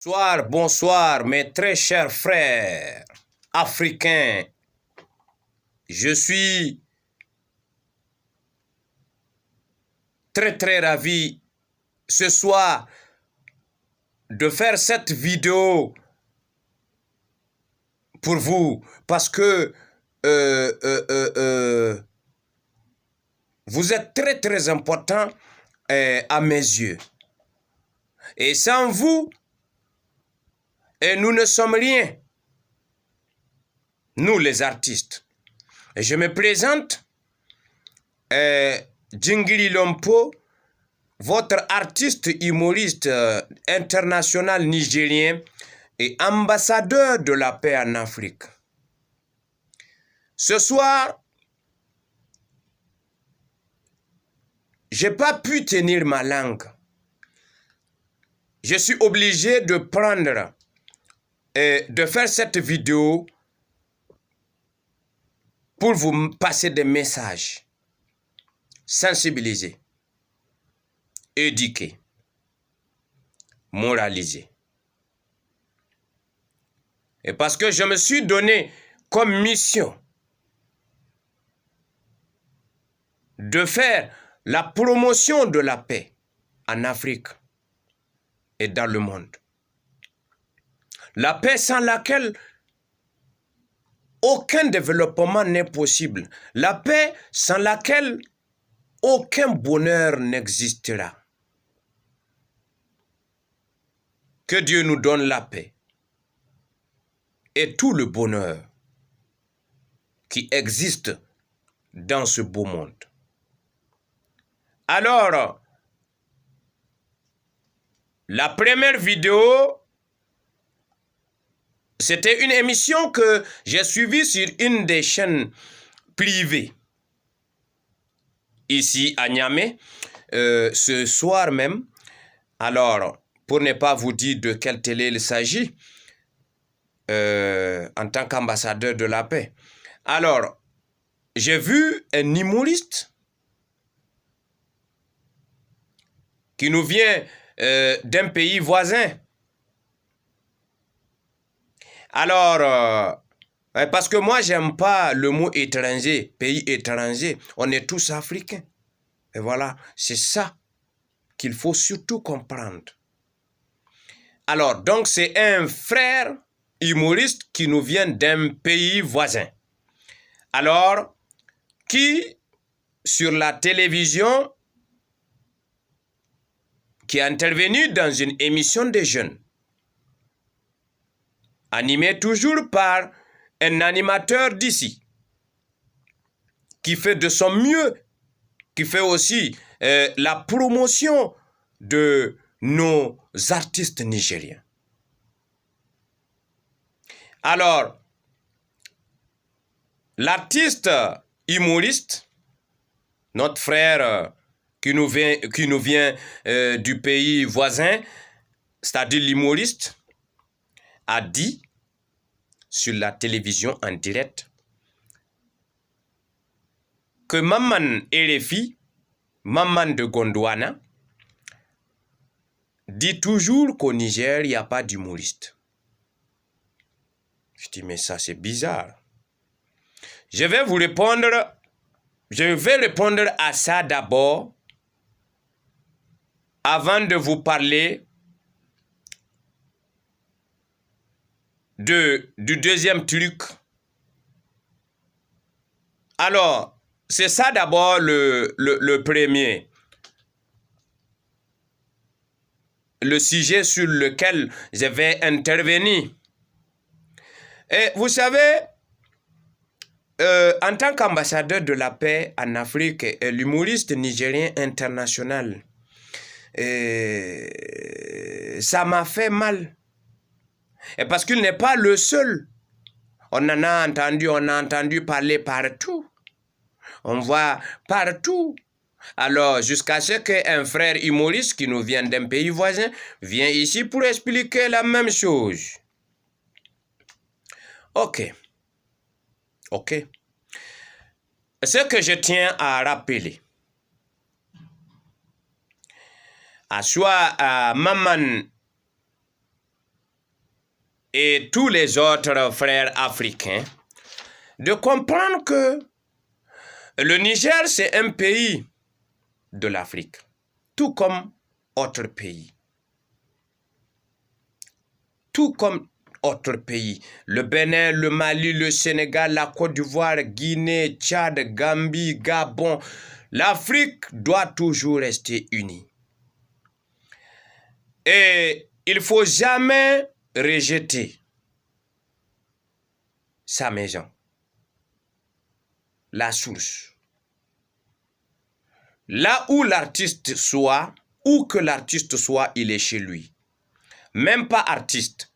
Bonsoir, mes très chers frères africains. Je suis très ravi ce soir de faire cette vidéo pour vous parce que vous êtes très important à mes yeux. Et sans vous, nous ne sommes rien. Nous les artistes. Et je me présente, Djingili Lompo, votre artiste humoriste international nigérien et ambassadeur de la paix en Afrique. Ce soir, j'ai pas pu tenir ma langue. Je suis obligé de prendre et de faire cette vidéo pour vous passer des messages, sensibiliser, éduquer, moraliser. Et parce que je me suis donné comme mission de faire la promotion de la paix en Afrique et dans le monde. La paix sans laquelle aucun développement n'est possible. La paix sans laquelle aucun bonheur n'existera. Que Dieu nous donne la paix et tout le bonheur qui existe dans ce beau monde. Alors, la première vidéo, c'était une émission que j'ai suivie sur une des chaînes privées ici à Niamey, ce soir même. Alors, pour ne pas vous dire de quelle télé il s'agit, en tant qu'ambassadeur de la paix. Alors, j'ai vu un humoriste qui nous vient d'un pays voisin. Alors, parce que moi, j'aime pas le mot étranger, pays étranger. On est tous africains. Et voilà, c'est ça qu'il faut surtout comprendre. Alors, donc, c'est un frère humoriste qui nous vient d'un pays voisin. Alors, qui, sur la télévision, qui est intervenu dans une émission de jeunes, animée toujours par un animateur d'ici, qui fait de son mieux, qui fait aussi la promotion de nos artistes nigériens. Alors, l'artiste humoriste, notre frère qui nous vient du pays voisin, c'est-à-dire l'humoriste, a dit sur la télévision en direct que Maman Elefi, Maman de Gondwana, dit toujours qu'au Niger, il n'y a pas d'humoriste. Je dis, mais ça c'est bizarre. Je vais répondre à ça d'abord, avant de vous parler du deuxième truc. Alors, c'est ça d'abord le premier. Le sujet sur lequel je vais intervenir. Et vous savez, en tant qu'ambassadeur de la paix en Afrique, l'humoriste nigérien international, ça m'a fait mal. Et parce qu'il n'est pas le seul. On a entendu parler partout. On voit partout. Alors, jusqu'à ce qu'un frère humoriste qui nous vient d'un pays voisin vienne ici pour expliquer la même chose. Ok. Ce que je tiens à rappeler, à Maman et tous les autres frères africains de comprendre que le Niger, c'est un pays de l'Afrique, tout comme autre pays. Tout comme autres pays. Le Bénin, le Mali, le Sénégal, la Côte d'Ivoire, Guinée, Tchad, Gambie, Gabon. L'Afrique doit toujours rester unie. Et il ne faut jamais rejeter sa maison, la source. Là où l'artiste soit, où que l'artiste soit, il est chez lui. Même pas artiste.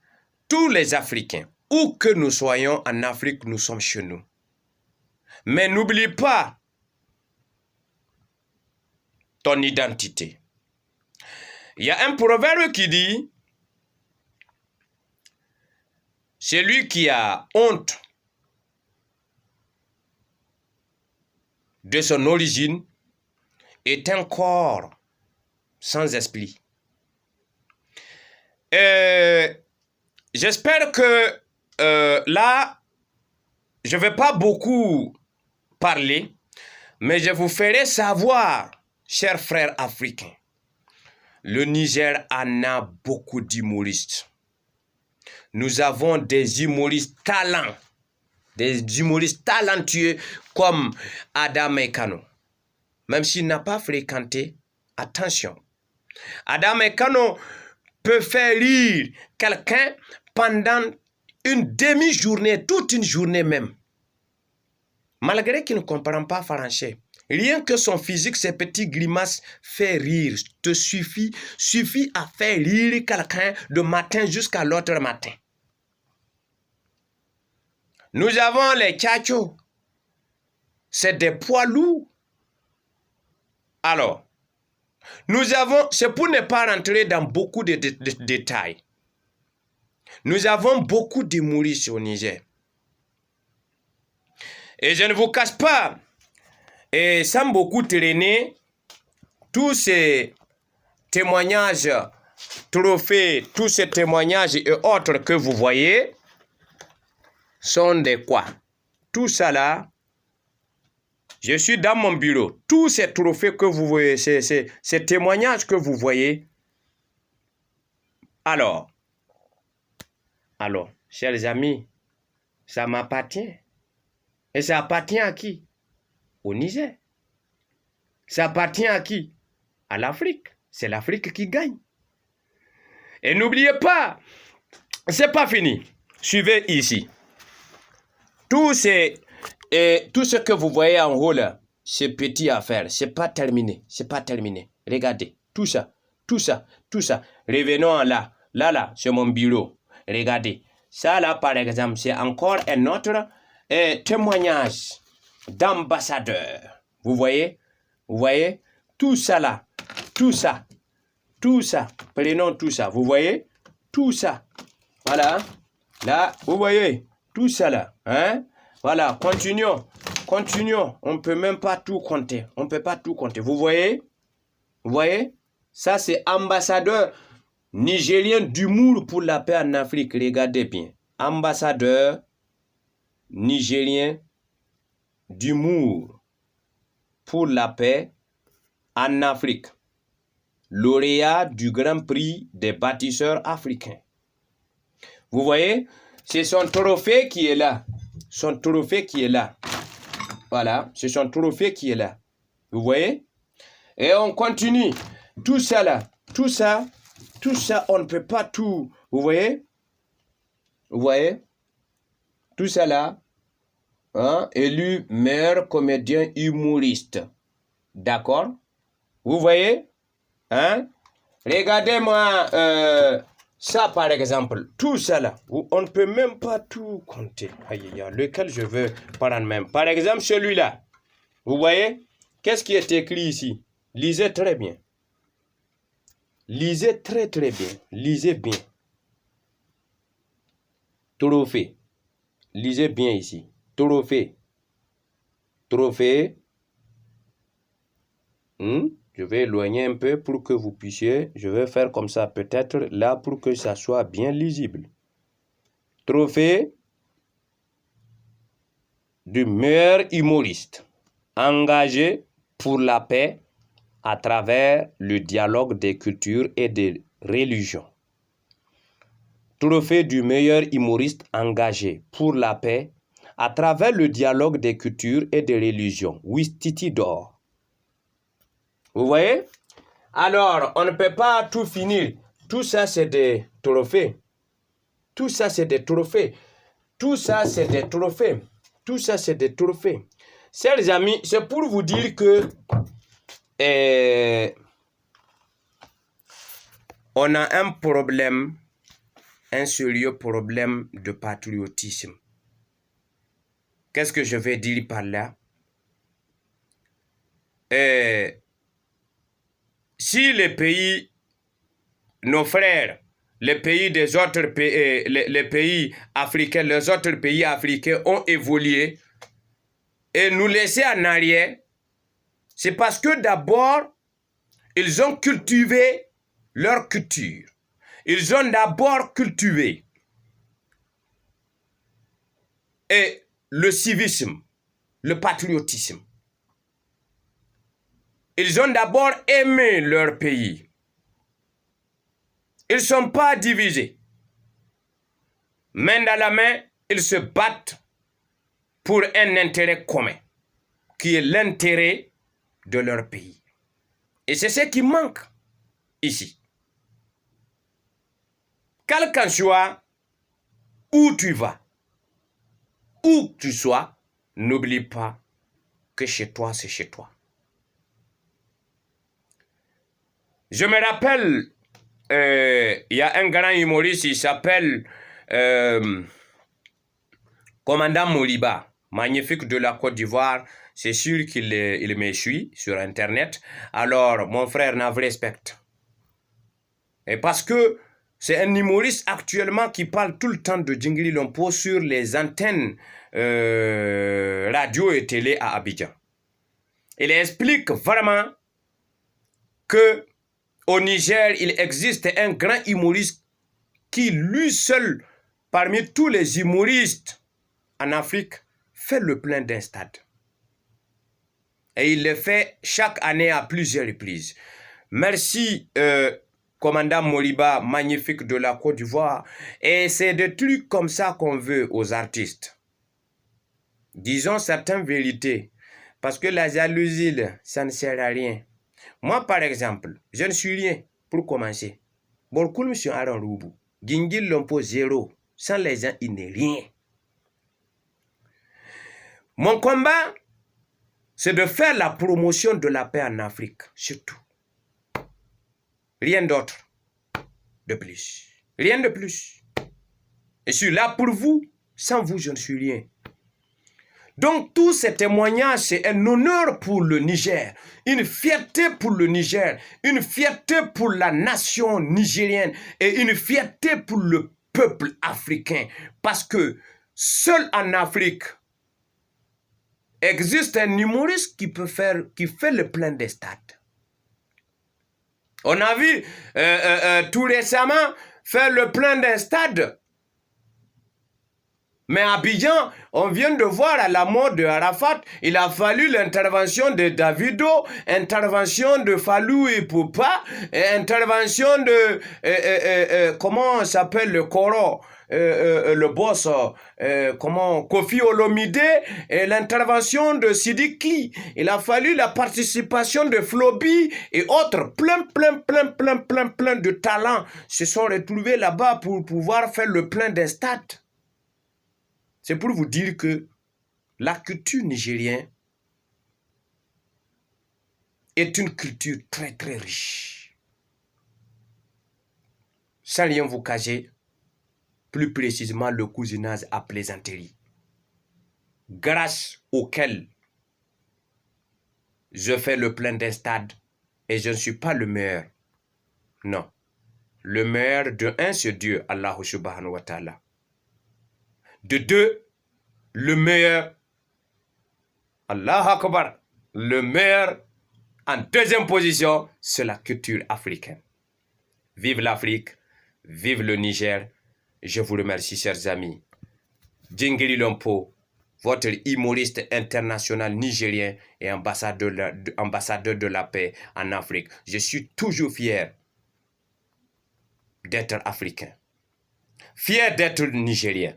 Tous les Africains, où que nous soyons en Afrique, nous sommes chez nous. Mais n'oublie pas ton identité. Il y a un proverbe qui dit, celui qui a honte de son origine est un corps sans esprit. J'espère que là, je ne vais pas beaucoup parler, mais je vous ferai savoir, chers frères africains, le Niger en a beaucoup d'humoristes. Nous avons des humoristes talents, des humoristes talentueux comme Adam Mekano. Même s'il n'a pas fréquenté, attention. Adam Mekano peut faire rire quelqu'un pendant une demi-journée, toute une journée même. Malgré qu'il ne comprend pas français. Rien que son physique, ses petites grimaces, fait rire. Te suffit à faire rire quelqu'un de matin jusqu'à l'autre matin. Nous avons les tchatchos. C'est des poids lourds. Alors, nous avons, c'est pour ne pas rentrer dans beaucoup de détails. Nous avons beaucoup d'humoristes au Niger. Et je ne vous cache pas, et sans beaucoup traîner, tous ces témoignages, trophées, tous ces témoignages et autres que vous voyez, sont des quoi? Tout ça là, je suis dans mon bureau. Tous ces trophées que vous voyez, ces témoignages que vous voyez, alors, chers amis, ça m'appartient. Et ça appartient à qui? Au Niger. Ça appartient à qui? À l'Afrique. C'est l'Afrique qui gagne. Et n'oubliez pas, c'est pas fini. Suivez ici. Tout ce que vous voyez en haut là, ces petites affaires, c'est pas terminé. C'est pas terminé. Regardez, tout ça. Revenons là. Là, c'est mon bureau. Regardez. Ça là, par exemple, c'est encore un autre témoignage d'ambassadeur. Vous voyez? Vous voyez? Tout ça là. Tout ça. Prenons tout ça. Vous voyez? Tout ça. Voilà. Là, vous voyez? Tout ça là. Hein? Voilà. Continuons. On ne peut même pas tout compter. On ne peut pas tout compter. Vous voyez? Vous voyez? Ça, c'est ambassadeur nigérien d'humour pour la paix en Afrique. Regardez bien. Ambassadeur nigérien d'humour pour la paix en Afrique. Lauréat du Grand Prix des bâtisseurs africains. Vous voyez? C'est son trophée qui est là. Voilà, c'est son trophée qui est là. Vous voyez? Et on continue. Tout ça là, tout ça, on ne peut pas tout. Vous voyez? Tout ça là, hein, élu meilleur comédien humoriste. D'accord? Vous voyez? Hein? Regardez-moi ça par exemple. Tout ça là, on ne peut même pas tout compter. Lequel je veux prendre même. Par exemple, celui-là. Vous voyez? Qu'est-ce qui est écrit ici? Lisez très bien. Lisez très bien. Lisez bien. Trophée. Lisez bien ici. Trophée. Je vais éloigner un peu pour que vous puissiez. Je vais faire comme ça peut-être là pour que ça soit bien lisible. Trophée du meilleur humoriste engagé pour la paix à travers le dialogue des cultures et des religions. Trophée du meilleur humoriste engagé pour la paix à travers le dialogue des cultures et des religions. Ouistiti d'or. Vous voyez? Alors, on ne peut pas tout finir. Tout ça, c'est des trophées. Tout ça, c'est des trophées. Tout ça, c'est des trophées. Tout ça, c'est des trophées. Chers amis, c'est pour vous dire que on a un problème, un sérieux problème de patriotisme. Qu'est-ce que je vais dire par là? Si les pays, nos frères, les pays des autres pays, les pays africains, les autres pays africains ont évolué et nous laisser en arrière, c'est parce que d'abord, ils ont cultivé leur culture. Ils ont d'abord cultivé et le civisme, le patriotisme. Ils ont d'abord aimé leur pays. Ils ne sont pas divisés. Main dans la main, ils se battent pour un intérêt commun, qui est l'intérêt de leur pays. Et c'est ce qui manque ici. Quel qu'en soit où tu vas, où tu sois, n'oublie pas que chez toi, c'est chez toi. Je me rappelle, il y a un grand humoriste, il s'appelle Commandant Moliba, magnifique de la Côte d'Ivoire. C'est sûr qu'il me suit sur Internet. Alors, mon frère n'a respecte. Et parce que c'est un humoriste actuellement qui parle tout le temps de Djingli Lompo sur les antennes radio et télé à Abidjan. Il explique vraiment que au Niger, il existe un grand humoriste qui, lui seul, parmi tous les humoristes en Afrique, fait le plein d'un stade. Et il le fait chaque année à plusieurs reprises. Merci, commandant Moliba, magnifique de la Côte d'Ivoire. Et c'est des trucs comme ça qu'on veut aux artistes. Disons certaines vérités. Parce que la jalousie, ça ne sert à rien. Moi, par exemple, je ne suis rien, pour commencer. Beaucoup me sont Aaron Roubou. Gingil Lompo zéro. Sans les gens, il n'est rien. Mon combat, c'est de faire la promotion de la paix en Afrique, surtout. Rien d'autre de plus. Rien de plus. Je suis là pour vous. Sans vous, je ne suis rien. Donc, tous ces témoignages, c'est un honneur pour le Niger, une fierté pour le Niger, une fierté pour la nation nigérienne et une fierté pour le peuple africain. Parce que seul en Afrique existe un humoriste qui fait le plein des stades. On a vu tout récemment faire le plein d'un stade. Mais à Abidjan, on vient de voir à la mort de Arafat, il a fallu l'intervention de Davido, intervention de Fallou et Poupa, intervention de, comment s'appelle le Koro, le boss, Kofi Olomide, et l'intervention de Sidiki. Il a fallu la participation de Flobi et autres, plein de talents se sont retrouvés là-bas pour pouvoir faire le plein des stades. C'est pour vous dire que la culture nigérienne est une culture très très riche. Sans rien vous cacher, plus précisément le cousinage à plaisanterie, grâce auquel je fais le plein des stades et je ne suis pas le meilleur. Non. Le meilleur de un, c'est Dieu, Allah subhanahu wa ta'ala. De deux, le meilleur, Allah Akbar, le meilleur en deuxième position, c'est la culture africaine. Vive l'Afrique, vive le Niger, Je vous remercie, chers amis. Djingiri Lompo, votre humoriste international nigérien et ambassadeur de la paix en Afrique. Je suis toujours fier d'être africain, fier d'être nigérien,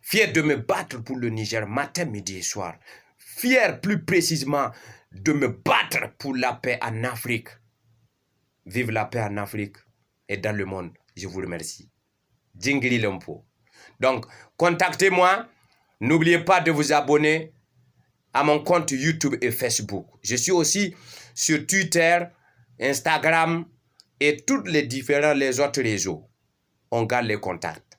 fier de me battre pour le Niger matin, midi et soir, fier plus précisément de me battre pour la paix en Afrique. Vive la paix en Afrique et dans le monde. Je vous remercie. Djingiri Lompo. Donc, contactez-moi. N'oubliez pas de vous abonner à mon compte YouTube et Facebook. Je suis aussi sur Twitter, Instagram et tous les autres réseaux. On garde les contacts.